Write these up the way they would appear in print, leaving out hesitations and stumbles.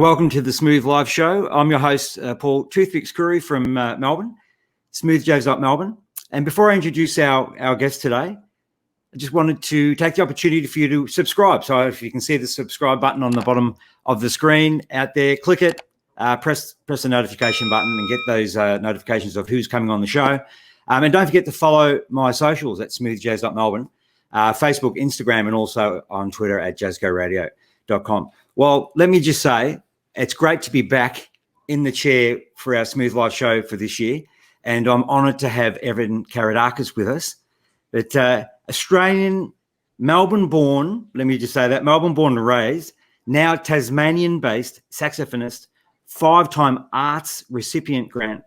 welcome to the Smooth Live Show. I'm your host, Paul Toothpicks Coory from Melbourne, SmoothJazz.Melbourne. And before I introduce our guest today, I just wanted to take the opportunity for you to subscribe. So if you can see the subscribe button on the bottom of the screen out there, click it, press the notification button and get those notifications of who's coming on the show. And don't forget to follow my socials at SmoothJazz.Melbourne, Facebook, Instagram, and also on Twitter at jazzgoradio.com. Well, let me just say, it's great to be back in the chair for our Smooth Live show for this year. And I'm honoured to have Evan Carydakis with us. But Australian, Melbourne-born, let me just say that, Melbourne-born and raised, now Tasmanian-based saxophonist, 5-time arts recipient grant,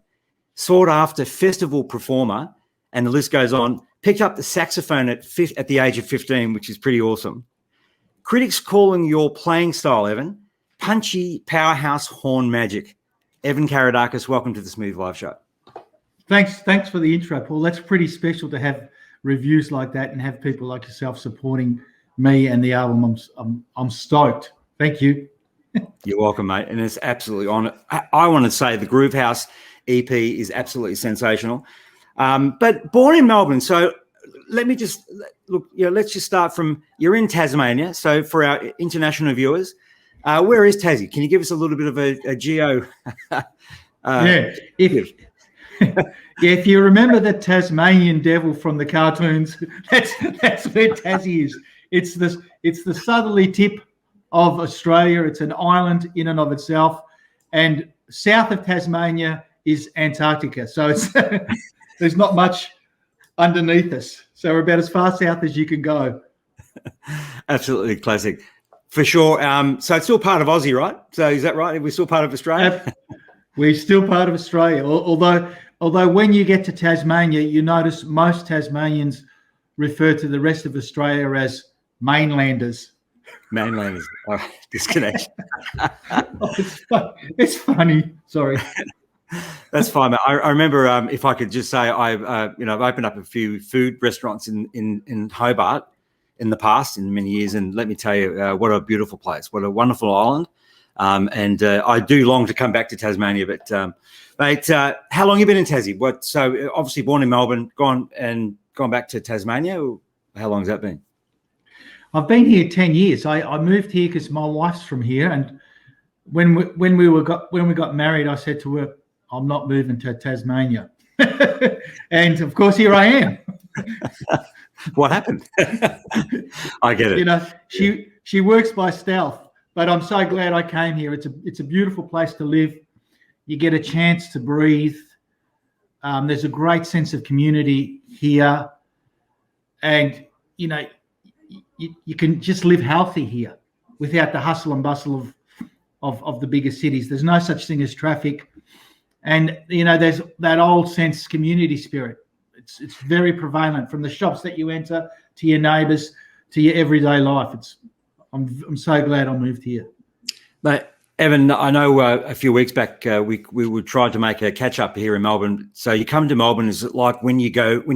sought-after festival performer, and the list goes on, picked up the saxophone at the age of 15, which is pretty awesome. Critics calling your playing style, Evan, punchy powerhouse horn magic. Evan Carydakis, welcome to the Smooth Live Show. Thanks for the intro, Paul. That's pretty special to have reviews like that and have people like yourself supporting me and the album. I'm stoked. Thank you. You're welcome, mate. And it's absolutely on it. I want to say the Groove House EP is absolutely sensational. But born in Melbourne, so let me just look, let's just start from, you're in Tasmania. So for our international viewers, where is Tassie? Can you give us a little bit of a geo? If you remember the Tasmanian devil from the cartoons, that's where Tassie is. It's the southerly tip of Australia. It's an island in and of itself. And south of Tasmania is Antarctica. So it's there's not much underneath us. So we're about as far south as you can go. Absolutely classic. For sure. So it's still part of Aussie, right? So is that right? We're still part of Australia? We're still part of Australia. Although when you get to Tasmania, you notice most Tasmanians refer to the rest of Australia as mainlanders. Mainlanders. Oh, disconnection. It's funny. Sorry. That's fine, mate. I remember, if I could just say, I've opened up a few food restaurants in Hobart in the past, in many years, and let me tell you, what a beautiful place, what a wonderful island, and I do long to come back to Tasmania. But mate, how long have you been in Tassie? So obviously born in Melbourne, gone back to Tasmania. How long has that been? I've been here 10 years. I moved here because my wife's from here, and when we got married, I said to her, I'm not moving to Tasmania. And of course, here I am. What happened? I get it. She works by stealth, but I'm so glad I came here. It's a beautiful place to live. You get a chance to breathe. There's a great sense of community here. And, you can just live healthy here without the hustle and bustle of the bigger cities. There's no such thing as traffic. And, there's that old sense community spirit. It's very prevalent from the shops that you enter to your neighbours to your everyday life. I'm so glad I moved here. Mate, Evan, I know a few weeks back we would try to make a catch up here in Melbourne. So you come to Melbourne, is it like when you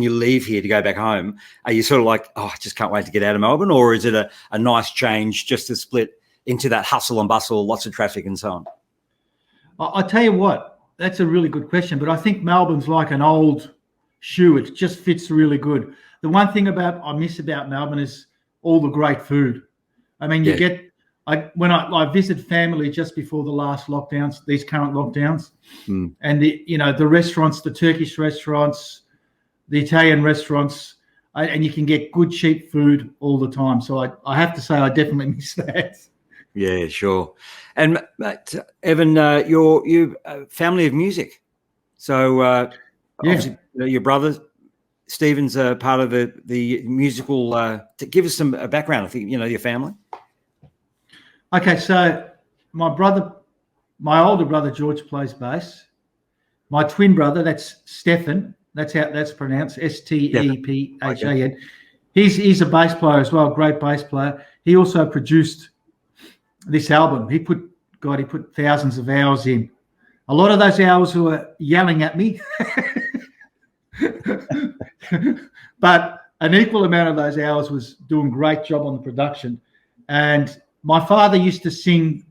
leave here to go back home, are you sort of like, oh, I just can't wait to get out of Melbourne? Or is it a nice change just to split into that hustle and bustle, lots of traffic and so on? I'll tell you what. That's a really good question, but I think Melbourne's like an old shoe. It just fits really good. The one thing I miss about Melbourne is all the great food. I mean, when I visit family just before the last lockdowns, these current lockdowns, and the restaurants, the Turkish restaurants, the Italian restaurants, and you can get good cheap food all the time. So I have to say I definitely miss that. Yeah, sure. And Evan, you're a family of music. So obviously your brother Stephen's part of the musical. To give us some background, I think your family. Okay, so my older brother George plays bass. My twin brother, that's Stefan. That's how that's pronounced. Stephan. Okay. He's a bass player as well, great bass player. He also produced this album. He put thousands of hours in. A lot of those hours were yelling at me, but an equal amount of those hours was doing a great job on the production. And my father used to sing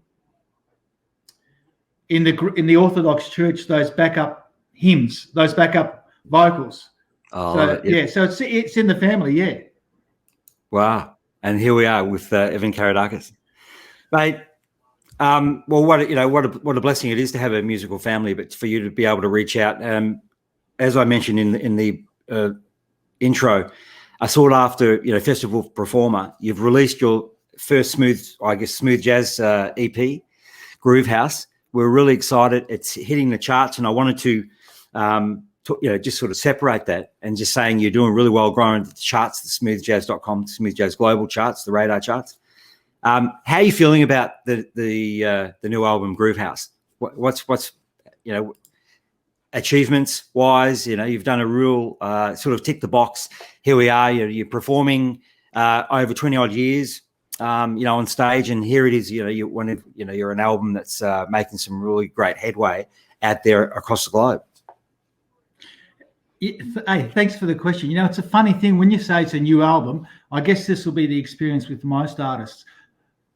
in the Orthodox Church, those backup hymns, those backup vocals. Oh, so yeah, so it's in the family, yeah. Wow, and here we are with Evan Carydakis, mate. Well, what a blessing it is to have a musical family, but for you to be able to reach out. As I mentioned in the intro, I sought after festival performer. You've released your first smooth jazz EP, Groove House. We're really excited. It's hitting the charts, and I wanted to just sort of separate that and just saying you're doing really well growing the charts, the SmoothJazz.com, SmoothJazz Global charts, the radar charts. How are you feeling about the new album Groove House? What's achievements wise? You've done a real sort of tick the box. Here we are. You're performing over 20 odd years, on stage, and here it is. You're an album that's making some really great headway out there across the globe. Hey, thanks for the question. It's a funny thing when you say it's a new album. I guess this will be the experience with most artists.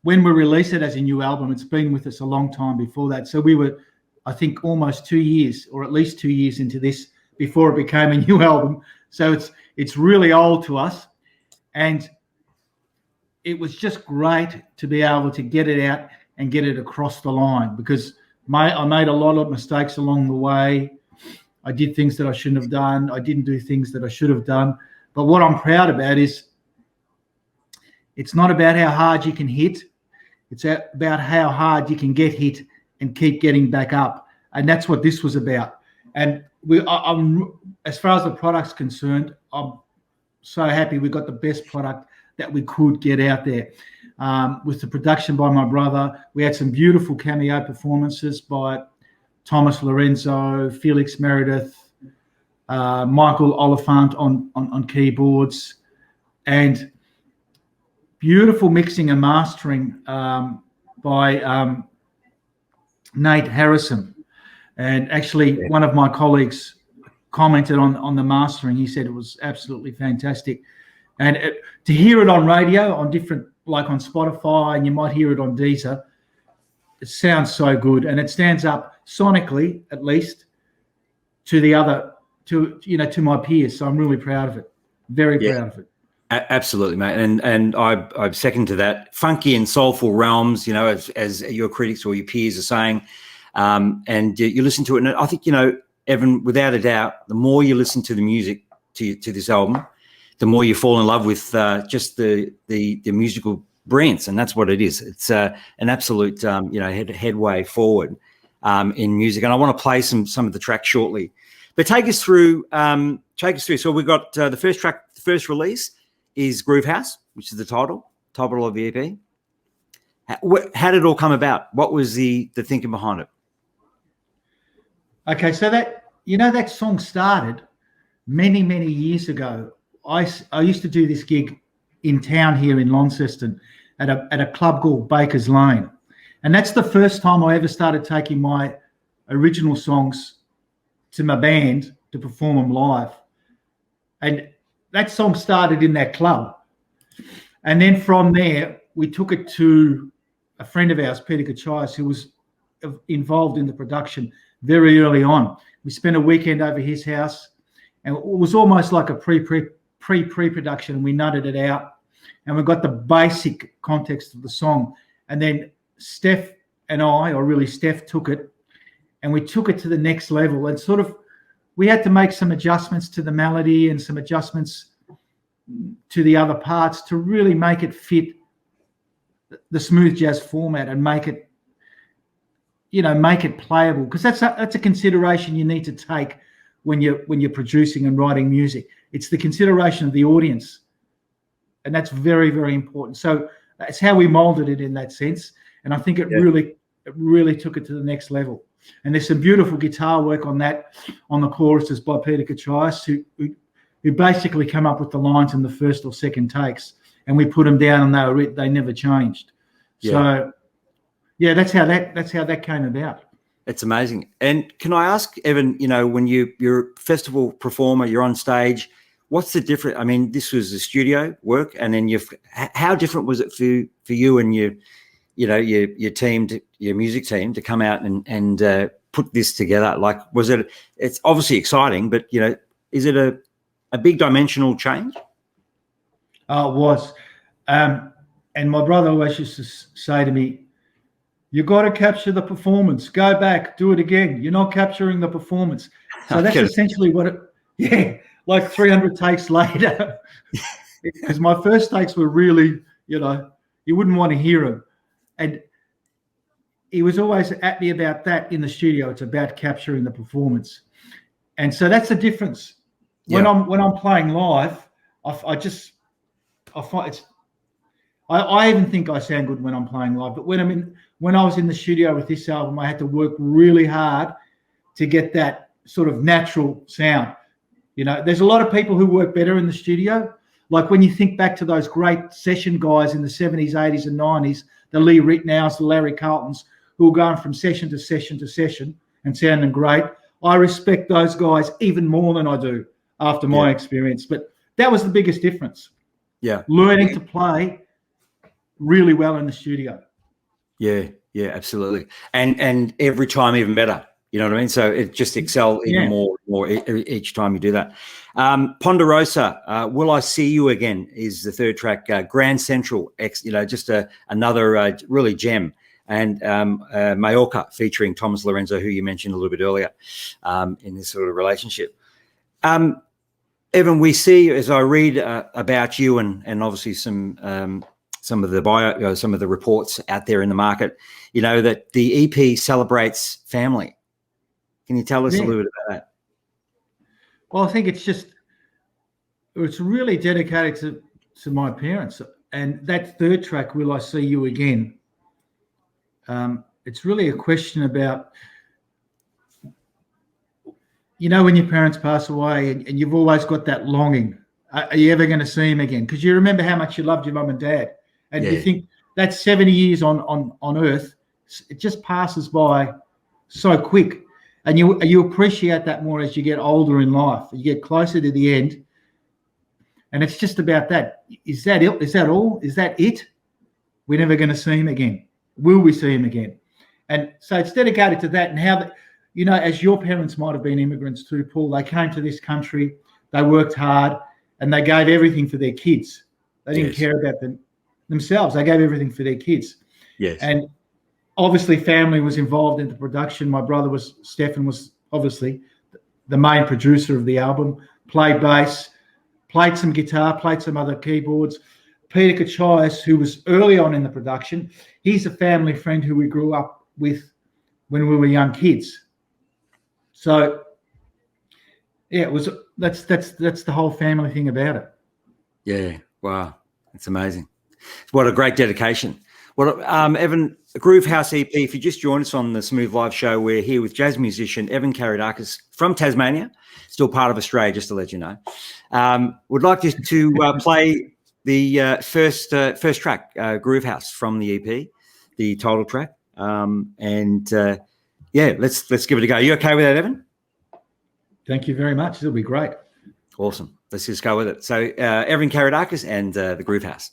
When we release it as a new album, it's been with us a long time before that. So we were, I think, almost 2 years, or at least 2 years into this before it became a new album. So it's really old to us, and it was just great to be able to get it out and get it across the line, because I made a lot of mistakes along the way. I did things that I shouldn't have done. I didn't do things that I should have done. But what I'm proud about is it's not about how hard you can hit. It's about how hard you can get hit and keep getting back up. And that's what this was about. And I'm, as far as the product's concerned, I'm so happy we got the best product that we could get out there. With the production by my brother, we had some beautiful cameo performances by Thomas Lorenzo, Felix Meredith, Michael Oliphant on keyboards, and beautiful mixing and mastering by Nate Harrison. And actually, one of my colleagues commented on the mastering. He said it was absolutely fantastic. And to hear it on radio, on different, like on Spotify, and you might hear it on Deezer, it sounds so good, and it stands up sonically, at least, to the other, to my peers. So I'm really proud of it. Very proud of it. Absolutely, mate. And I second to that. Funky and soulful realms, as your critics or your peers are saying, and you listen to it, and I think, Evan, without a doubt, the more you listen to the music to this album, the more you fall in love with just the musical brilliance, and that's what it is. It's an absolute headway forward in music, and I want to play some of the tracks shortly. But take us through. So we got the first track, the first release is Groove House, which is the title of the EP. How did it all come about? What was the thinking behind it? Okay, so that song started many, many years ago. I used to do this gig in town here in Launceston at a club called Baker's Lane, and that's the first time I ever started taking my original songs to my band to perform them live. And that song started in that club, and then from there we took it to a friend of ours, Peter Kachais, who was involved in the production very early on. We spent a weekend over his house, and it was almost like a pre-production, and we nutted it out, and we got the basic context of the song. And then Steph and I, or really Steph, took it, and we took it to the next level, and sort of we had to make some adjustments to the melody and some adjustments to the other parts to really make it fit the smooth jazz format and make it playable, because that's a consideration you need to take when you're producing and writing music. It's the consideration of the audience, and that's very, very important. So that's how we molded it in that sense, and I think it really took it to the next level. And there's some beautiful guitar work on that, on the choruses by Peter Kachais, who basically come up with the lines in the first or second takes, and we put them down, and they never changed. So yeah, that's how that came about. It's amazing. And can I ask, Evan, when you're a festival performer, you're on stage, what's the difference? I mean, this was a studio work, and then how different was it for you and your music team to come out and put this together? Like, it's obviously exciting, but, is it a big dimensional change? Oh, it was. And my brother always used to say to me, you got to capture the performance. Go back, do it again. You're not capturing the performance. So that's essentially like 300 takes later. Because my first takes were really, you wouldn't want to hear them. And he was always at me about that in the studio. It's about capturing the performance. And so that's the difference. When I'm playing live, I find it's, I even think I sound good when I'm playing live, but when I was in the studio with this album, I had to work really hard to get that sort of natural sound. There's a lot of people who work better in the studio. Like when you think back to those great session guys in the 70s, 80s and 90s, the Lee Ritenows, the Larry Carltons, who were going from session to session to session and sounding great. I respect those guys even more than I do after my experience. But that was the biggest difference. Yeah. Learning to play really well in the studio. Yeah, absolutely. And every time even better. You know what I mean? So it just excel even more each time you do that. Ponderosa, Will I See You Again is the third track. Grand Central, just another really gem. And Majorca featuring Thomas Lorenzo, who you mentioned a little bit earlier in this sort of relationship. Evan, we see, as I read about you and obviously some of the some of the reports out there in the market, that the EP celebrates family. Can you tell us a little bit about that? Well, I think it's really dedicated to my parents. And that third track, Will I See You Again? It's really a question about, when your parents pass away and you've always got that longing. Are you ever going to see him again? Because you remember how much you loved your mum and dad. And you think that's 70 years on Earth. It just passes by so quick. And you appreciate that more as you get older in life. You get closer to the end. And it's just about that. Is that it? Is that all? Is that it? We're never going to see him again. Will we see him again? And so it's dedicated to that. And how, as your parents might have been immigrants too, Paul, they came to this country, they worked hard, and they gave everything for their kids. They didn't care about themselves. They gave everything for their kids. Yes. And obviously family was involved in the production. My brother Stefan was obviously the main producer of the album, played bass, played some guitar, played some other keyboards. Peter Kachayas, who was early on in the production, he's a family friend who we grew up with when we were young kids. So that's the whole family thing about it. Yeah. Wow. It's amazing. What a great dedication. Well, Evan, Groove House EP, if you just joined us on the Smooth Live show, we're here with jazz musician Evan Carydakis from Tasmania, still part of Australia, just to let you know. Would like you to play the first track, Groove House, from the EP, the title track. Let's give it a go. Are you okay with that, Evan? Thank you very much. It'll be great. Awesome. Let's just go with it. So Evan Carydakis and the Groove House.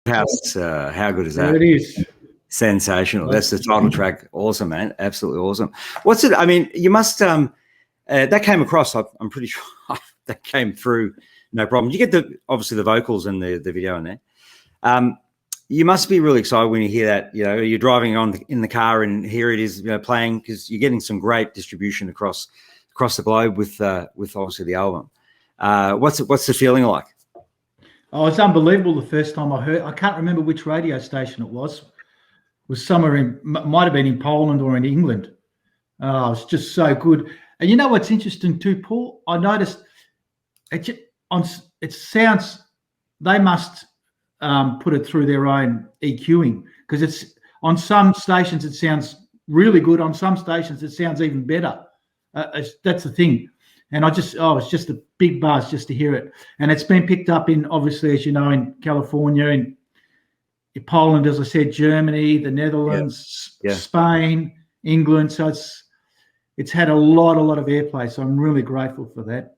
How good is There that? it is. Sensational. That's the title track. Awesome, man. Absolutely awesome. What's it? I mean, you must that came across, I'm pretty sure that came through no problem. You get obviously the vocals and the video in there. You must be really excited when you hear that. You know, you're driving in the car and here it is, playing, because you're getting some great distribution across the globe with obviously the album. What's the feeling like? Oh, it's unbelievable. The first time I heard, I can't remember which radio station it was. It was somewhere might have been in Poland or in England. Oh, it's just so good. And you know what's interesting too, Paul? I noticed it sounds, they must put it through their own EQing, because it's on some stations it sounds really good. On some stations it sounds even better. That's the thing. And it's just a big buzz just to hear it. And it's been picked up in, obviously, as you know, in California, in Poland, as I said, Germany, the Netherlands, Spain, England. So it's had a lot of airplay. So I'm really grateful for that.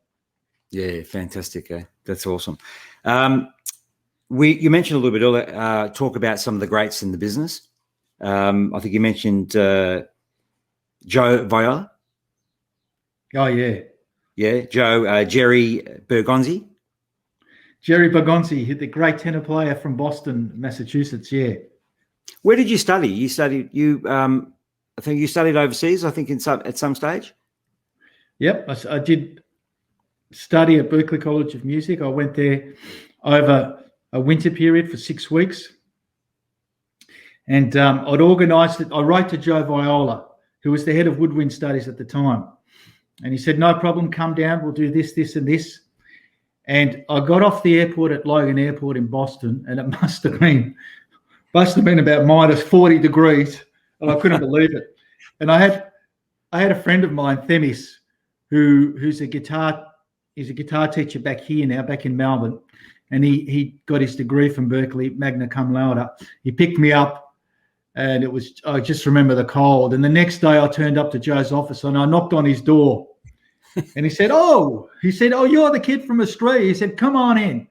Yeah, fantastic. That's awesome. You mentioned a little bit earlier, talk about some of the greats in the business. I think you mentioned Joe Viola. Oh, yeah. Yeah, Joe, Jerry Bergonzi. Jerry Bergonzi, the great tenor player from Boston, Massachusetts, yeah. Where did you study? I think you studied overseas, I think at some stage? Yep, I did study at Berklee College of Music. I went there over a winter period for 6 weeks. And I'd organised it. I wrote to Joe Viola, who was the head of woodwind studies at the time. And he said, no problem, come down, we'll do this, this, and this. And I got off the airport at Logan Airport in Boston, and it must have been about minus 40 degrees, and I couldn't believe it. And I had a friend of mine, Themis, he's a guitar teacher back here now, back in Melbourne, and he got his degree from Berklee, magna cum laude. He picked me up, and I just remember the cold. And the next day I turned up to Joe's office and I knocked on his door. And he said, oh, you're the kid from Australia. He said, come on in.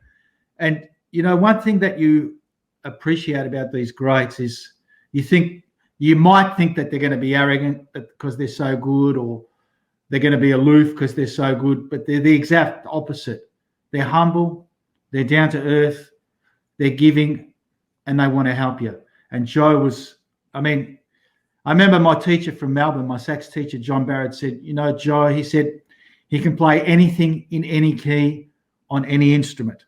And, one thing that you appreciate about these greats is you might think that they're going to be arrogant because they're so good, or they're going to be aloof because they're so good, but they're the exact opposite. They're humble, they're down to earth, they're giving, and they want to help you. And Joe I remember my teacher from Melbourne, my sax teacher, John Barrett, said, Joe, he said, he can play anything in any key on any instrument.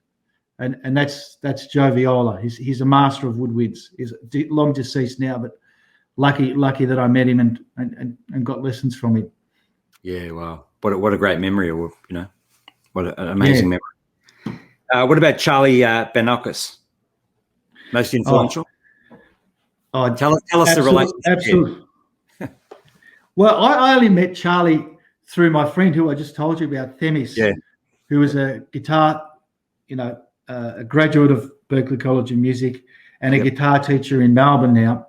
And that's Joe Viola. He's a master of woodwinds. He's long deceased now, but lucky that I met him and got lessons from him. Yeah, wow. What a great memory, what an amazing memory. What about Charlie Banakis? Most influential? Tell us the relationship. Absolutely. Well, I only met Charlie through my friend who I just told you about, Themis, who was a guitar, a graduate of Berklee College of Music and a guitar teacher in Melbourne now.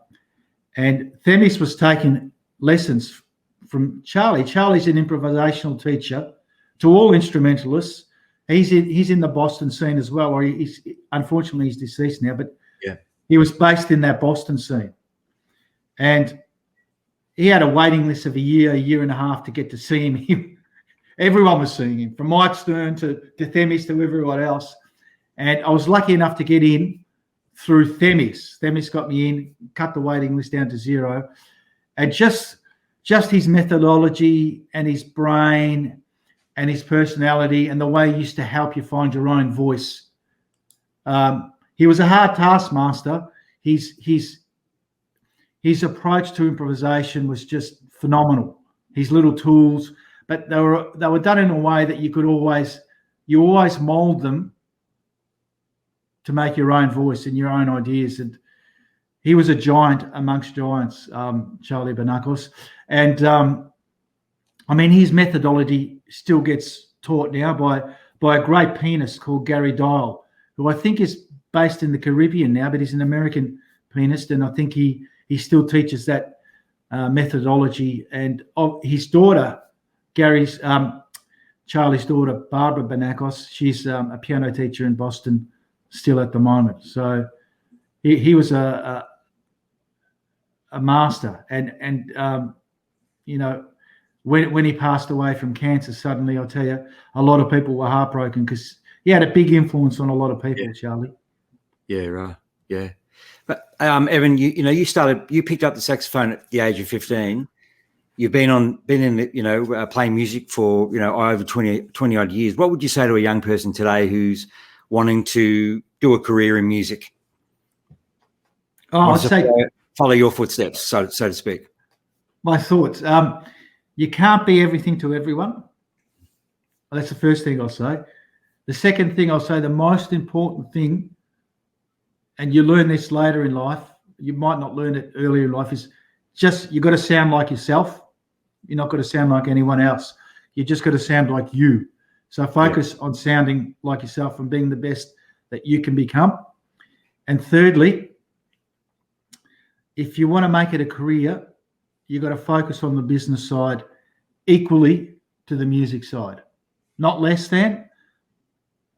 And Themis was taking lessons from Charlie. Charlie's an improvisational teacher to all instrumentalists. He's in the Boston scene as well, or unfortunately he's deceased now, but he was based in that Boston scene. And he had a waiting list of a year and a half to get to see him. Everyone was seeing him, from Mike Stern to Themis to everyone else. And I was lucky enough to get in through Themis. Themis got me in, cut the waiting list down to 0. And just his methodology and his brain and his personality and the way he used to help you find your own voice. He was a hard taskmaster. His approach to improvisation was just phenomenal. His little tools, but they were done in a way that you always mold them to make your own voice and your own ideas. And he was a giant amongst giants, Charlie Banakis. And his methodology still gets taught now by a great pianist called Gary Dial, who I think is based in the Caribbean now, but he's an American pianist, and I think he still teaches that methodology. And his daughter, Charlie's daughter, Barbara Banakis, she's a piano teacher in Boston still at the moment. So he was a master, and you know, when he passed away from cancer suddenly, I'll tell you, a lot of people were heartbroken because he had a big influence on a lot of people, Charlie. Yeah, right. Yeah. But Evan, you picked up the saxophone at the age of 15. You've been in playing music for, over 20 odd years. What would you say to a young person today who's wanting to do a career in music? Oh, I'd say follow your footsteps, so to speak. My thoughts. You can't be everything to everyone. That's the first thing I'll say. The second thing I'll say, the most important thing, and you learn this later in life, you might not learn it earlier in life, is just you got to sound like yourself. You're not got to sound like anyone else. You just got to sound like you. So focus on sounding like yourself and being the best that you can become. And thirdly, if you want to make it a career, you've got to focus on the business side equally to the music side. Not less than,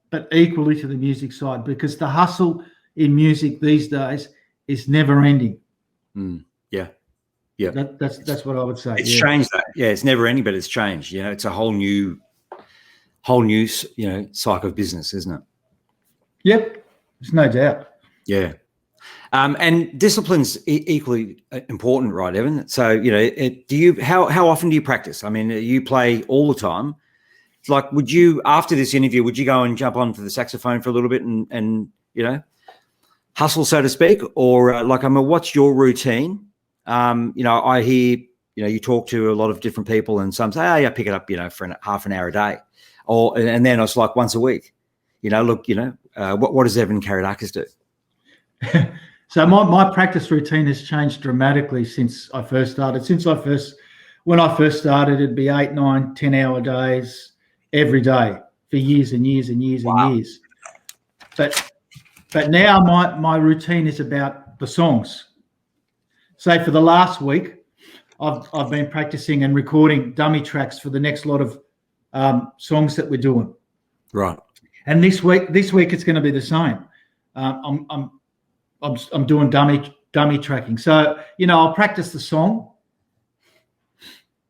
but equally to the music side, because the hustle in music these days is never ending. Yeah. Yeah. That's what I would say. It's changed that. Yeah, it's never ending, but it's changed. It's a whole new cycle of business, isn't it? Yep. There's no doubt. Yeah. And discipline's equally important, right, Evan? So, how often do you practice? I mean, you play all the time. It's like, after this interview, would you go and jump onto the saxophone for a little bit and hustle, so to speak? Or what's your routine? I hear, you talk to a lot of different people and some say, oh, yeah, pick it up, for half an hour a day. And then it's like once a week. What does Evan Carydakis do? So my practice routine has changed dramatically since I first started. When I first started, it'd be 8, 9, 10-hour days every day for years and years and years and years. But now my routine is about the songs. So for the last week, I've been practicing and recording dummy tracks for the next lot of songs that we're doing. Right. And this week it's going to be the same. I'm doing dummy tracking. So, I'll practice the song,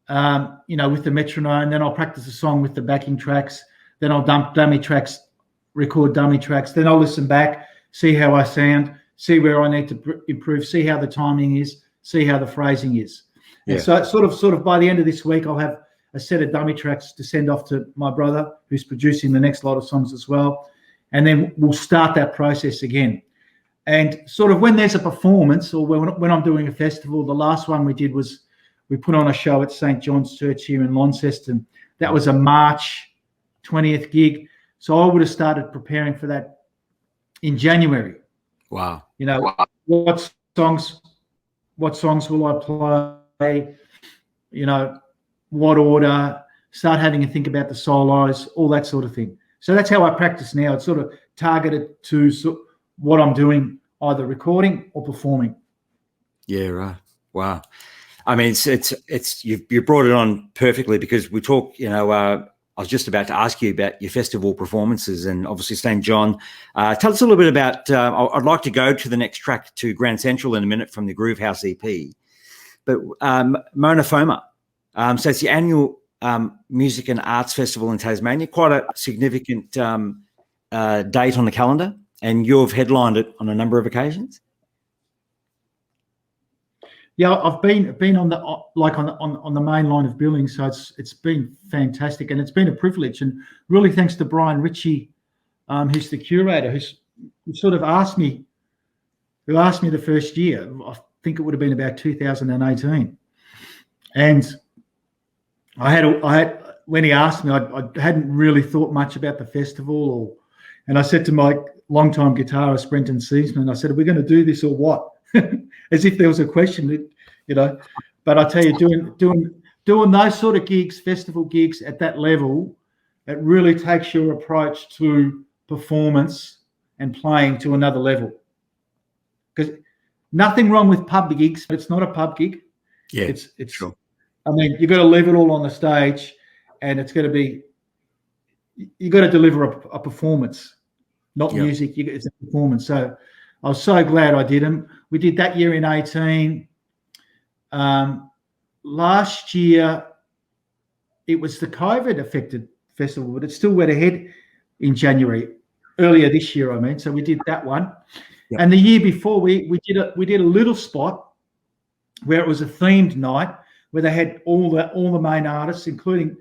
with the metronome. Then I'll practice the song with the backing tracks. Then I'll dump dummy tracks, record dummy tracks. Then I'll listen back, see how I sound, see where I need to improve, see how the timing is, see how the phrasing is. Yeah. And so sort of by the end of this week, I'll have a set of dummy tracks to send off to my brother, who's producing the next lot of songs as well. And then we'll start that process again. And sort of when there's a performance or when I'm doing a festival, the last one we did was we put on a show at St. John's Church here in Launceston. That was a March 20th gig. So I would have started preparing for that in January. Wow. What songs will I play? What order? Start having to think about the solos, all that sort of thing. So that's how I practice now. It's sort of targeted to what I'm doing, either recording or performing. Yeah, right. Wow. I mean, it's you brought it on perfectly, because we talk, I was just about to ask you about your festival performances and obviously St. John. Tell us a little bit about, I'd like to go to the next track, to Grand Central in a minute from the Groove House EP, but Monofoma. So it's the annual Music and Arts Festival in Tasmania, quite a significant date on the calendar. And you've headlined it on a number of occasions. Yeah, I've been on the main line of billing, so it's been fantastic, and it's been a privilege. And really, thanks to Brian Ritchie, who's the curator, who sort of asked me the first year. I think it would have been about 2018, and I had when he asked me, I hadn't really thought much about the festival, and I said to my longtime guitarist Brenton Seasman, I said, "Are we going to do this or what?" As if there was a question, But I tell you, doing those sort of gigs, festival gigs at that level, it really takes your approach to performance and playing to another level. Because nothing wrong with pub gigs, but it's not a pub gig. Yeah, it's sure. I mean, you've got to leave it all on the stage, and it's going to be. You got to deliver a performance. Not music, it's a performance. So I was so glad I did them. We did that year in 18. Last year, it was the COVID-affected festival, but it still went ahead in January. Earlier this year, I mean. So we did that one. Yep. And the year before, we did a little spot where it was a themed night where they had all the main artists, including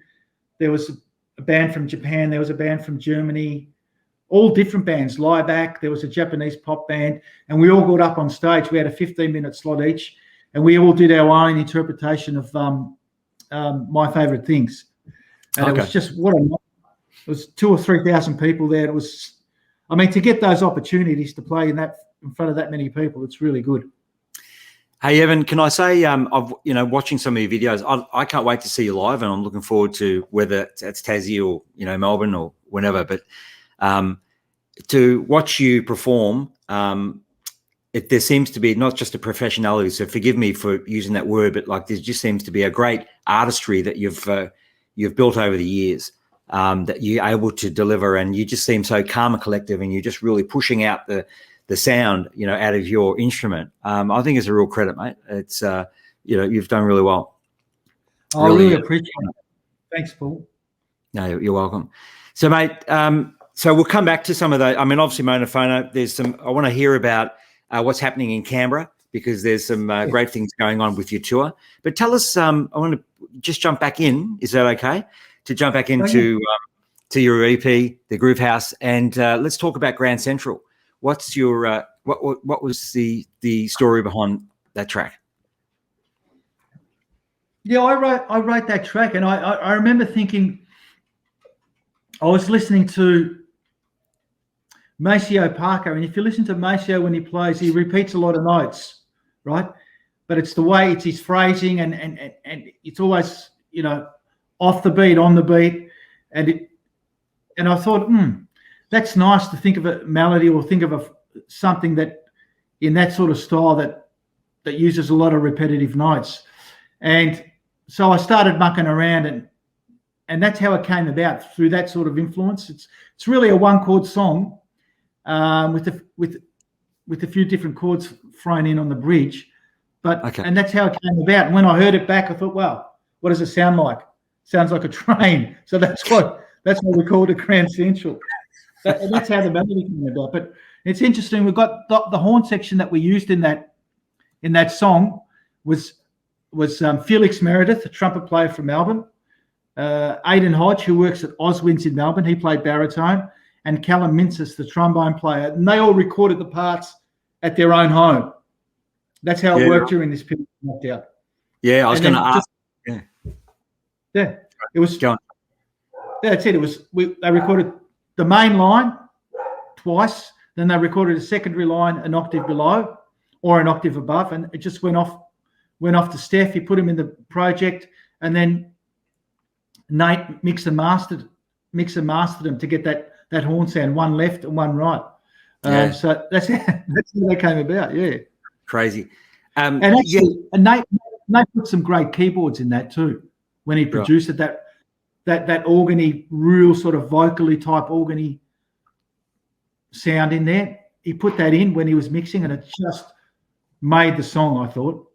there was a band from Japan, there was a band from Germany, all different bands, Lieback, there was a Japanese pop band, and we all got up on stage. We had a 15-minute slot each, and we all did our own interpretation of My Favorite Things. And It was just it was 2,000 or 3,000 people there. It was, I mean, to get those opportunities to play in front of that many people, it's really good. Hey, Evan, can I say, watching some of your videos, I can't wait to see you live, and I'm looking forward to whether it's Tassie or, Melbourne or whenever, but to watch you perform, there seems to be not just a professionality, so forgive me for using that word, but like there just seems to be a great artistry that you've built over the years, that you're able to deliver, and you just seem so calm and collective, and you're just really pushing out the sound, out of your instrument. I think it's a real credit, mate. It's, you've done really well. I really appreciate it. Thanks, Paul. No, you're welcome. So, mate, so we'll come back to some of those. I mean, obviously, Monofono, I want to hear about what's happening in Canberra, because there's some great things going on with your tour. But tell us, I want to just jump back in. Is that okay? To jump back into to your EP, The Groove House, and let's talk about Grand Central. What's your what was the story behind that track? Yeah, I wrote that track, and I remember thinking, I was listening to Maceo Parker, and if you listen to Maceo when he plays, he repeats a lot of notes, right? But it's the way, it's his phrasing, and it's always, off the beat, on the beat, and I thought, that's nice to think of a melody or think of something that in that sort of style that uses a lot of repetitive notes. And so I started mucking around, and that's how it came about, through that sort of influence. It's really a one chord song with a few different chords thrown in on the bridge. And that's how it came about. And when I heard it back, I thought, wow, what does it sound like? Sounds like a train. So that's what we called it, Grand Central. That's how the melody came about. But it's interesting. We've got the horn section that we used in that song was Felix Meredith, a trumpet player from Melbourne. Aidan Hodge, who works at Oswinds in Melbourne, he played baritone, and Callum Mincis, the trombone player. And they all recorded the parts at their own home. That's how it worked during this period of lockdown. Yeah, I was going to ask. Yeah, it was. That's it. It was. They recorded the main line twice, then they recorded a secondary line an octave below or an octave above, and it just went off to Steph. He put him in the project, and then Nate mixed and mastered them to get that horn sound, one left and one right. So that's how they came about. Yeah, crazy. And Nate put some great keyboards in that too when he produced it. That organy, real sort of vocally type organy sound in there. He put that in when he was mixing, and it just made the song, I thought.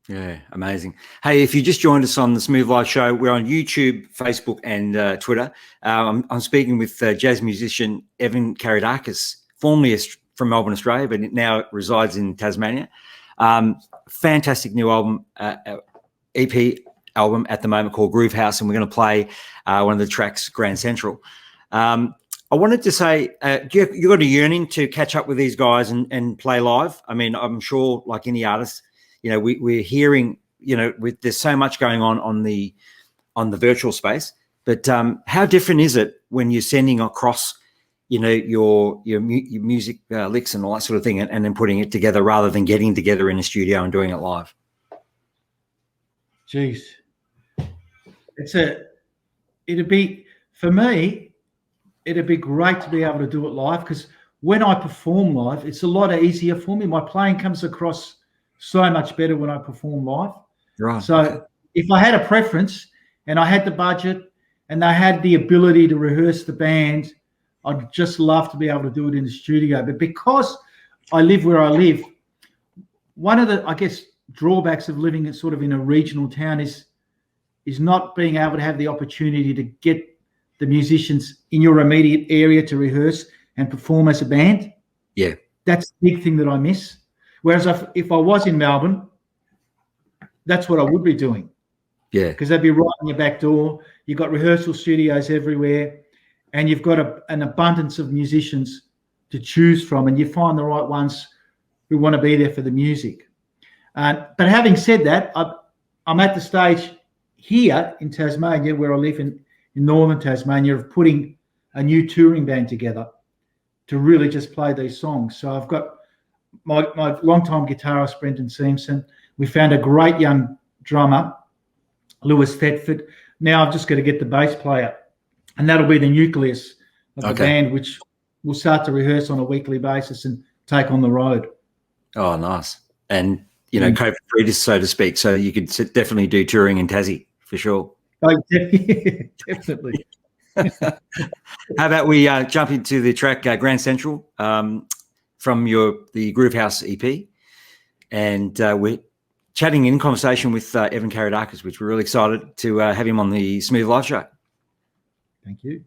Yeah, amazing. Hey, if you just joined us on the Smooth Live Show, we're on YouTube, Facebook, and Twitter. I'm speaking with jazz musician Evan Carydakis, formerly from Melbourne, Australia, but now resides in Tasmania. Fantastic new album, EP album at the moment, called Groove House, and we're going to play one of the tracks, Grand Central. I wanted to say, you got a yearning to catch up with these guys and play live? I mean, I'm sure, like any artist, we're hearing, there's so much going on the virtual space, but how different is it when you're sending across, your music licks and all that sort of thing, and then putting it together rather than getting together in a studio and doing it live? Jeez. It'd be, for me, it'd be great to be able to do it live, because when I perform live, it's a lot easier for me. My playing comes across so much better when I perform live. Right. So if I had a preference and I had the budget and I had the ability to rehearse the band, I'd just love to be able to do it in the studio. But because I live where I live. One of the, I guess, drawbacks of living sort of in a regional town is not being able to have the opportunity to get the musicians in your immediate area to rehearse and perform as a band. Yeah. That's the big thing that I miss. Whereas if I was in Melbourne, that's what I would be doing. Yeah. Because they'd be right in your back door. You've got rehearsal studios everywhere, and you've got an abundance of musicians to choose from, and you find the right ones who want to be there for the music. But having said that, I'm at the stage here in Tasmania, where I live in northern Tasmania, of putting a new touring band together to really just play these songs. So I've got my longtime guitarist, Brendan Simpson. We found a great young drummer, Lewis Thetford. Now I've just got to get the bass player, and that'll be the nucleus of the band, which we'll start to rehearse on a weekly basis and take on the road. Oh, nice. And, you know, COVID-free, so to speak, so you could definitely do touring in Tassie for sure. Oh, definitely. How about we jump into the track Grand Central from the Groove House EP, and we're chatting in conversation with Evan Carydakis, which we're really excited to have him on the Smooth Live Show. Thank you.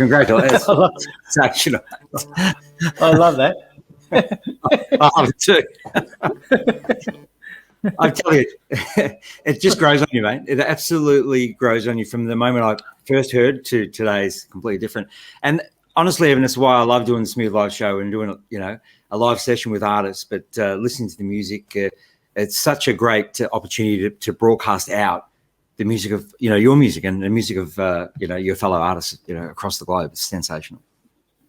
Congratulations. Sensational. I love that. I love it too. I tell you, it just grows on you, mate. It absolutely grows on you from the moment I first heard to today is completely different. And honestly, Evan, that's why I love doing the Smooth Live show and doing, a live session with artists, but listening to the music, it's such a great opportunity to broadcast out the music of, your music and the music of, your fellow artists, across the globe. It's sensational.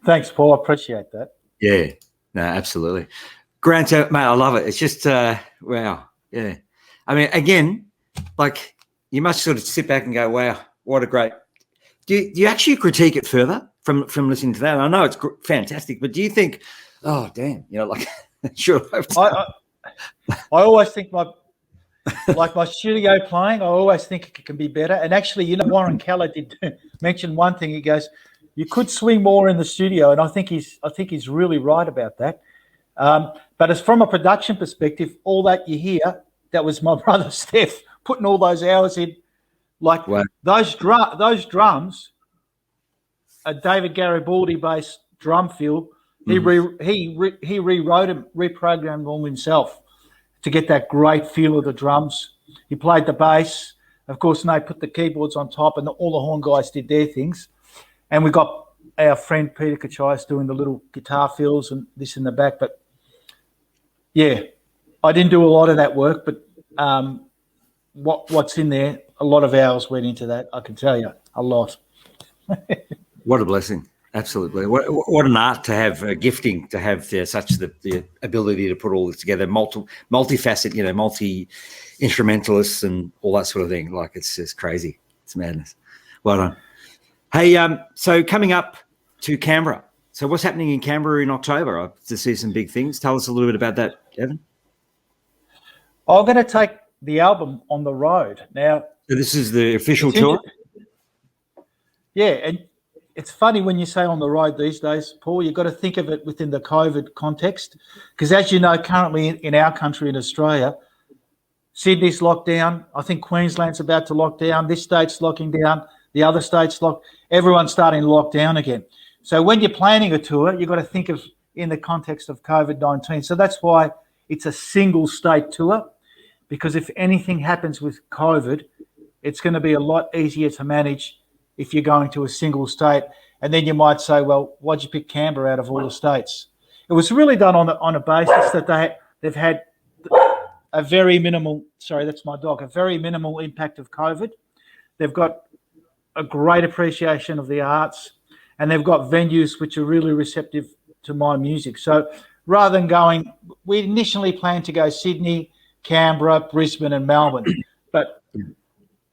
Thanks, Paul. I appreciate that. Yeah, no, absolutely. Grant, mate, I love it. It's just, wow. Yeah. I mean, again, like you must sort of sit back and go, wow, what a great, do you actually critique it further from listening to that? I know it's fantastic, but do you think, oh, damn, sure. I always think my studio playing, I always think it can be better. And actually, Warren Keller did mention one thing. He goes, you could swing more in the studio. And I think he's really right about that. But as from a production perspective, all that you hear, that was my brother Steph putting all those hours in. Like wow. those drums, a David Garibaldi based drum fill. He rewrote them, reprogrammed all himself to get that great feel of the drums. He played the bass. Of course, and they put the keyboards on top, and all the horn guys did their things. And we got our friend Peter Kachais doing the little guitar fills and this in the back. But yeah, I didn't do a lot of that work, but what's in there, a lot of hours went into that. I can tell you a lot. What a blessing. Absolutely. What an art to have, a gifting to have such the ability to put all this together, multifaceted, multi-instrumentalists and all that sort of thing. Like it's just crazy. It's madness. Well done. Hey, so coming up to Canberra. So what's happening in Canberra in October? I have to see some big things. Tell us a little bit about that, Evan. I'm going to take the album on the road. Now, so this is the official tour? Yeah, and it's funny when you say on the road these days, Paul, you've got to think of it within the COVID context. Because as you know, currently in our country, in Australia, Sydney's locked down. I think Queensland's about to lock down. This state's locking down. The other states locked. Everyone's starting to lock down again. So when you're planning a tour, you've got to think of in the context of COVID-19. So that's why it's a single state tour, because if anything happens with COVID, it's going to be a lot easier to manage if you're going to a single state. And then you might say, well, why'd you pick Canberra out of all the states? It was really done on a basis that they've had a very minimal, sorry, that's my dog, a very minimal impact of COVID. They've got a great appreciation of the arts, and they've got venues which are really receptive to my music. So rather than going, we initially planned to go Sydney, Canberra, Brisbane and Melbourne, but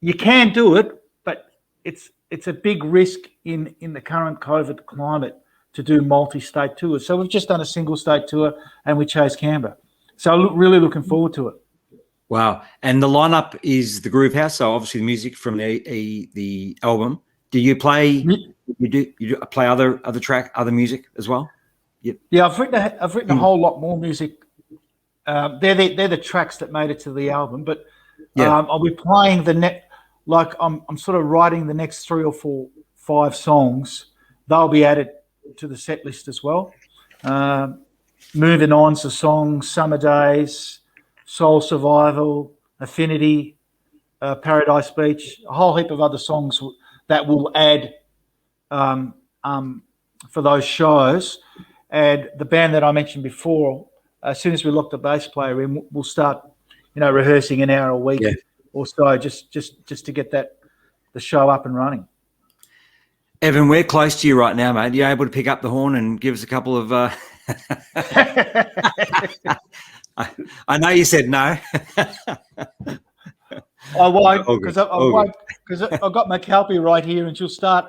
you can do it, but it's a big risk in the current COVID climate to do multi-state tours. So we've just done a single state tour and we chose Canberra. So really looking forward to it. Wow. And the lineup is the Groove House. So obviously the music from the album. Do you play, you play other music as well? Yep. Yeah, I've written a whole lot more music. They're the tracks that made it to the album, but I'll be playing I'm sort of writing the next 3 or 4, 5 songs. They'll be added to the set list as well. Moving On's a song, Summer Days, Soul Survival, Affinity, Paradise Beach, a whole heap of other songs that will add for those shows. And the band that I mentioned before, as soon as we lock the bass player in, we'll start, rehearsing an hour a week or so, just to get the show up and running. Evan, we're close to you right now, mate. Are you able to pick up the horn and give us a couple of? I know you said no. I won't, because I've got my Kelpie right here, and she'll start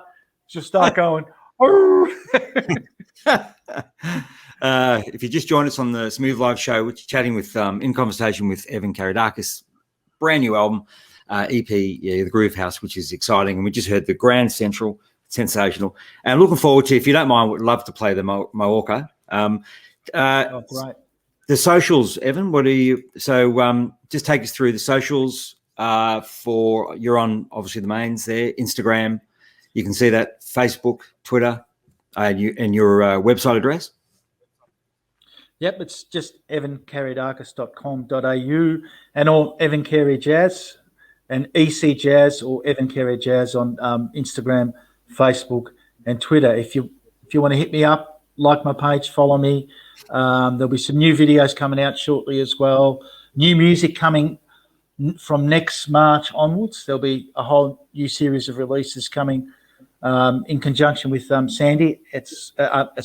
going. If you just joined us on the Smooth Live show, which chatting with in conversation with Evan Carydakis, brand new album, EP, the Groove House, which is exciting, and we just heard the Grand Central, sensational, and looking forward to. If you don't mind, would love to play the Mallorca. Great. The socials, Evan. What are you? So just take us through the socials. You're on obviously the mains there, Instagram, you can see that Facebook, Twitter, and your website address. Yep, it's just evancarydakis.com.au and or Evan Carey Jazz and EC Jazz or Evan Carey Jazz on Instagram, Facebook, and Twitter. If you want to hit me up, like my page, follow me. There'll be some new videos coming out shortly as well. New music coming from next March onwards. There'll be a whole new series of releases coming in conjunction with Sandy at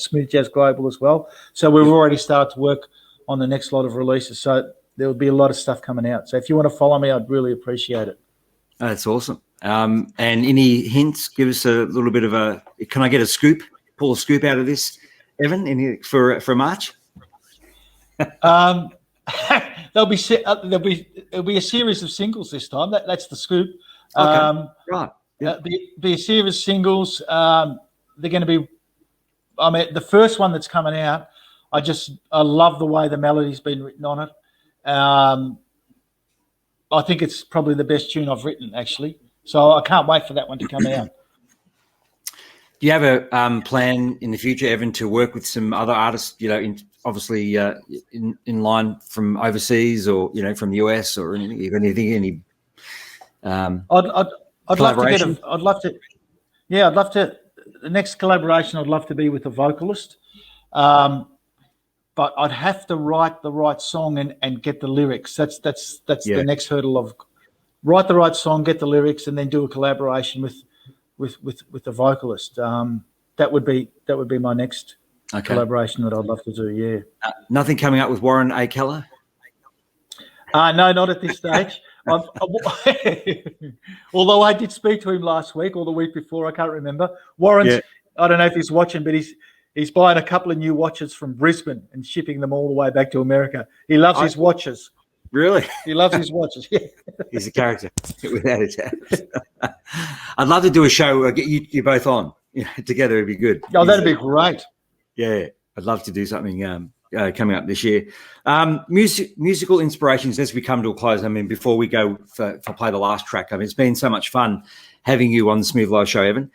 Smooth Jazz Global as well. So we've already started to work on the next lot of releases. So there will be a lot of stuff coming out. So if you want to follow me, I'd really appreciate it. That's awesome. And any hints? Give us a little bit of a. Can I get a scoop? Pull a scoop out of this, Evan, for March. There'll be a series of singles this time. That's the scoop. Okay. Right. Yeah. Be a series of singles. They're going to be. I mean, the first one that's coming out. I love the way the melody's been written on it. I think it's probably the best tune I've written, actually. So I can't wait for that one to come out. Do you have a plan in the future, Evan, to work with some other artists? Obviously in line from overseas or from the US or anything. Any? I'd love to. I'd love to. Yeah, I'd love to. The next collaboration, I'd love to be with a vocalist. But I'd have to write the right song and get the lyrics. That's the next hurdle of write the right song, get the lyrics, and then do a collaboration with the vocalist. That would be my next collaboration that I'd love to do. Yeah. Nothing coming up with Warren A. Keller? No, not at this stage. Although I did speak to him last week or the week before, I can't remember. Warren's. I don't know if he's watching, but he's buying a couple of new watches from Brisbane and shipping them all the way back to America. He loves his watches. Really? He loves his watches. Yeah. He's a character, without a doubt. I'd love to do a show. Get you both on together. It'd be good. Oh, that'd be great. Yeah, I'd love to do something coming up this year. Musical inspirations as we come to a close. I mean, before we go for play the last track, I mean, it's been so much fun having you on the Smooth Live Show, Evan.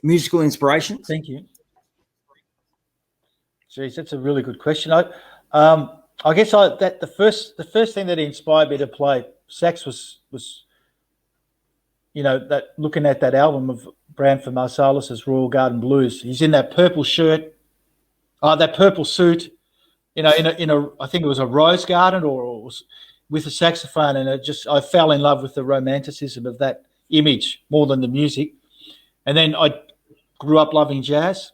Musical inspirations? Thank you. Geez, that's a really good question. I guess the first thing that inspired me to play sax was that looking at that album of Branford Marsalis's Royal Garden Blues. He's in that purple shirt, that purple suit, in a I think it was a rose garden or it was with a saxophone, and I fell in love with the romanticism of that image more than the music. And then I grew up loving jazz,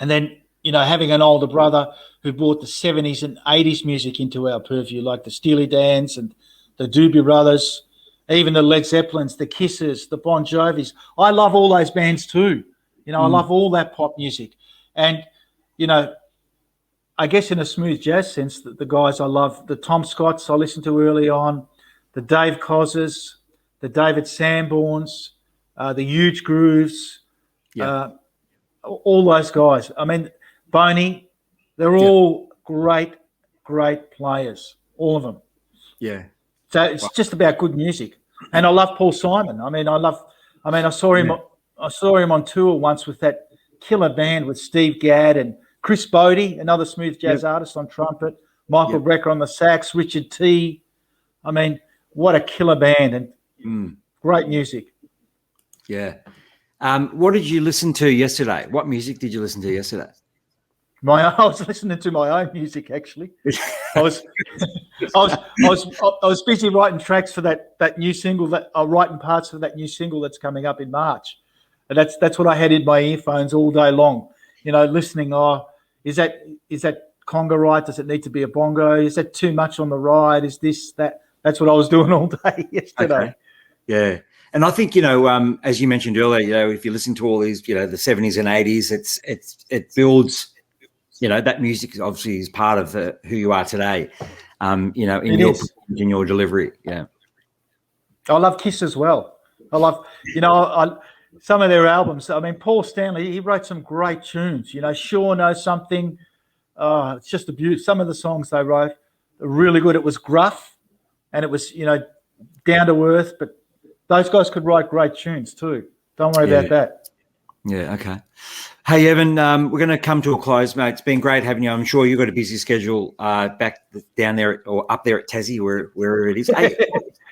and then having an older brother who brought the 70s and 80s music into our purview, like the Steely Dans and the Doobie Brothers, even the Led Zeppelins, the Kisses, the Bon Jovis. I love all those bands too. I love all that pop music. And, I guess in a smooth jazz sense, the guys I love, the Tom Scotts I listened to early on, the Dave Cozzes, the David Sanborns, the Huge Grooves, all those guys. I mean, Boney, they're all great players, all of them. Yeah. So it's just about good music. And I love Paul Simon. I saw him on tour once with that killer band with Steve Gadd and Chris Bodie, another smooth jazz artist on trumpet, Michael Brecker on the sax, Richard T. I mean, what a killer band and great music. Yeah. What did you listen to yesterday? What music did you listen to yesterday? I was listening to my own music, actually. I was busy writing tracks for that new single writing parts for that new single that's coming up in March, and that's what I had in my earphones all day long. Listening. Is that conga right? Does it need to be a bongo? Is that too much on the ride? Is this that? That's what I was doing all day yesterday. Okay. Yeah. And I think, as you mentioned earlier, if you listen to all these, the 70s and 80s, it builds, that music obviously is part of who you are today, in your delivery. Yeah. I love Kiss as well. I love, some of their albums. I mean, Paul Stanley, he wrote some great tunes. Sure Knows Something. It's just a beauty. Some of the songs they wrote are really good. It was gruff and it was, down to earth, but those guys could write great tunes too. Don't worry about that. Yeah, okay. Hey, Evan, we're going to come to a close, mate. It's been great having you. I'm sure you've got a busy schedule back down there or up there at Tassie, wherever it is. Hey,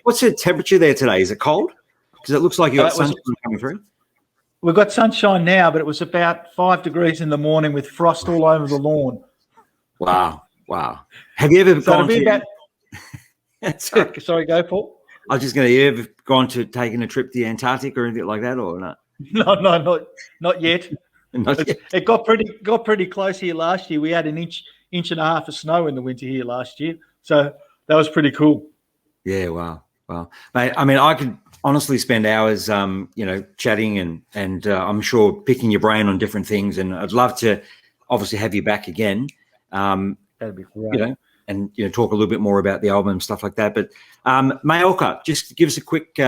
what's the temperature there today? Is it cold? Because it looks like you got sunshine coming through. We've got sunshine now, but it was about 5 degrees in the morning with frost all over the lawn. Wow. Have you ever gone to... Sorry, go, Paul. I was just going to... You ever gone to taking a trip to the Antarctic or anything like that, or not? No, not yet. It got pretty close here last year. We had an inch and a half of snow in the winter here last year, so that was pretty cool. Yeah, wow, mate. I mean, I could honestly spend hours, chatting and I'm sure picking your brain on different things, and I'd love to obviously have you back again. That'd be great. And talk a little bit more about the album and stuff like that. But Majorca, just give us a quick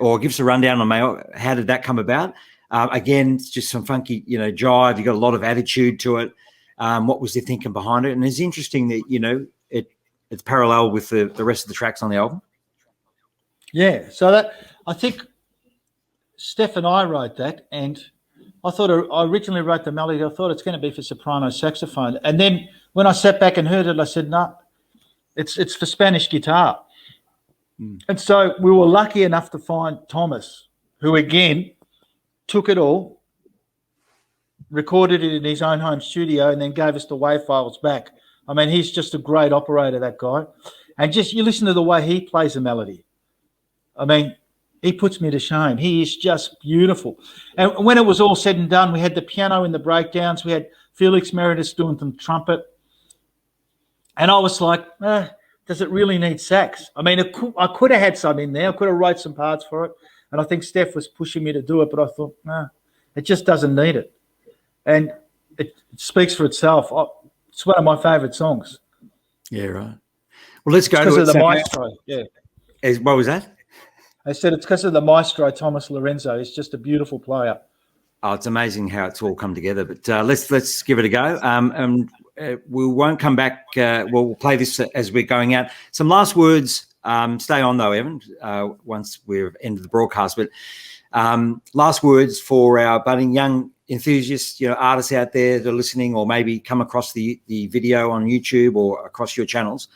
or give us a rundown on Majorca. How did that come about? Again, it's just some funky, jive. You got a lot of attitude to it. What was the thinking behind it? And it's interesting that it's parallel with the rest of the tracks on the album. Yeah, so I think Steph and I wrote that, and I originally wrote the melody. I thought it's going to be for soprano saxophone, and then when I sat back and heard it, I said, "No, it's for Spanish guitar." And so we were lucky enough to find Thomas, who again took it all, recorded it in his own home studio, and then gave us the WAV files back. I mean, he's just a great operator, that guy. And just you listen to the way he plays a melody. I mean, he puts me to shame. He is just beautiful. And when it was all said and done, we had the piano in the breakdowns. We had Felix Meritis doing some trumpet. And I was like, does it really need sax? I mean, I could have had some in there. I could have wrote some parts for it. And I think Steph was pushing me to do it, but I thought, no, it just doesn't need it. And it speaks for itself. It's one of my favourite songs. Yeah, right. Well, let's go to it. Because of the maestro, yeah. What was that? I said it's because of the maestro, Thomas Lorenzo. He's just a beautiful player. Oh, it's amazing how it's all come together. But let's give it a go. We won't come back. We'll play this as we're going out. Some last words. Stay on though, Evan. Once we've ended the broadcast, but last words for our budding young enthusiasts, artists out there that are listening, or maybe come across the video on YouTube or across your channels.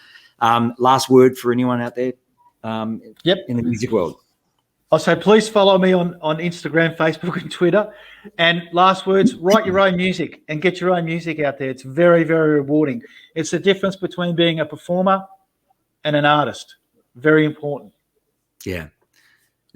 Last word for anyone out there. In the music world. I'll say please follow me on Instagram, Facebook and Twitter. And last words, write your own music and get your own music out there. It's very, very rewarding. It's the difference between being a performer and an artist. Very important. Yeah,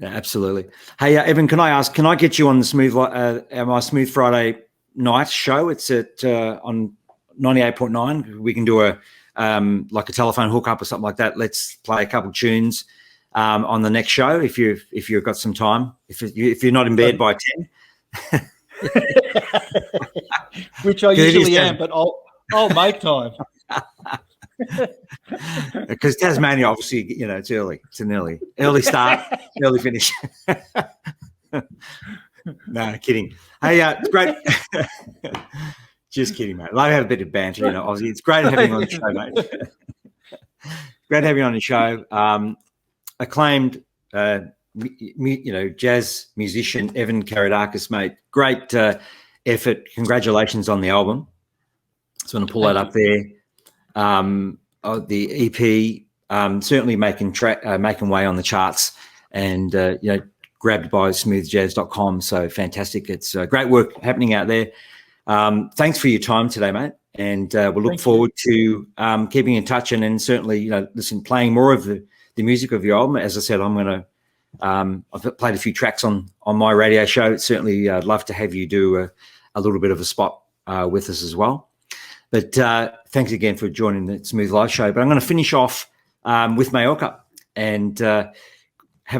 absolutely. Hey, Evan, can I get you on the my Smooth Friday night show? It's at on 98.9. We can do a telephone hookup or something like that. Let's play a couple of tunes on the next show if you've got some time. If you're not in bed by 10, which I usually am, but I'll make time. Because Tasmania, obviously, it's early. It's an early start, early finish. No, kidding. Hey, it's great. Just kidding, mate. Love to have a bit of banter, Obviously, it's great having you on the show, mate. Great having you on the show. Acclaimed, jazz musician Evan Carydakis, mate. Great effort. Congratulations on the album. So I'm going to pull that up there. The EP certainly making way on the charts, and grabbed by SmoothJazz.com. So fantastic. It's great work happening out there. Thanks for your time today, mate. And we'll look forward to keeping in touch, and then certainly, playing more of the music of your album. As I said, I'm going to, I've played a few tracks on my radio show. Certainly I'd love to have you do a little bit of a spot with us as well. But thanks again for joining the Smooth Live show. But I'm going to finish off with Majorca, and have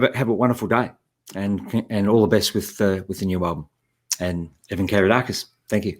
a wonderful day, and all the best with the new album. And Evan Carydakis, thank you.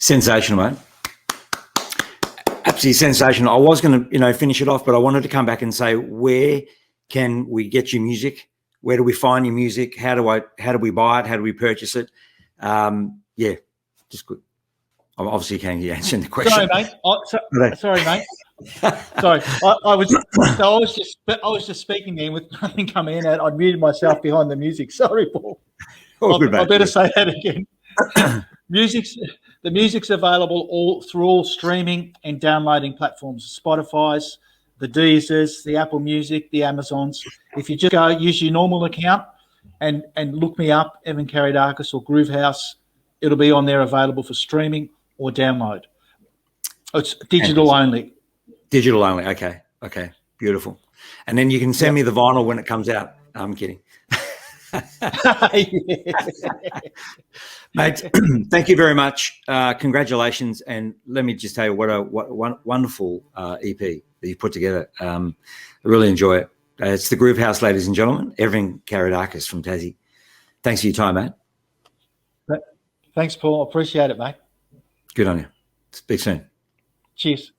Sensational, mate. Absolutely sensational. I was going to, finish it off, but I wanted to come back and say, where can we get your music? Where do we find your music? How do we buy it? How do we purchase it? Yeah, just good. I'm obviously can't hear answering the question. Sorry, mate. Sorry, mate. Sorry, I was just speaking there with nothing coming in. I muted myself behind the music. Sorry, Paul. I better say that again. The music's available through all streaming and downloading platforms: Spotify's, the Deezers, the Apple Music, the Amazons. If you just go use your normal account and look me up, Evan Carydakis or Groove House, it'll be on there available for streaming or download. It's digital only. Digital only. Okay. Beautiful. And then you can send me the vinyl when it comes out. I'm kidding. Mate, thank you very much. Congratulations. And let me just tell you what a wonderful EP that you put together. I really enjoy it. It's the Groove House, ladies and gentlemen. Evan Carydakis from Tassie. Thanks for your time, mate. Thanks, Paul. Appreciate it, mate. Good on you. Speak soon. Cheers.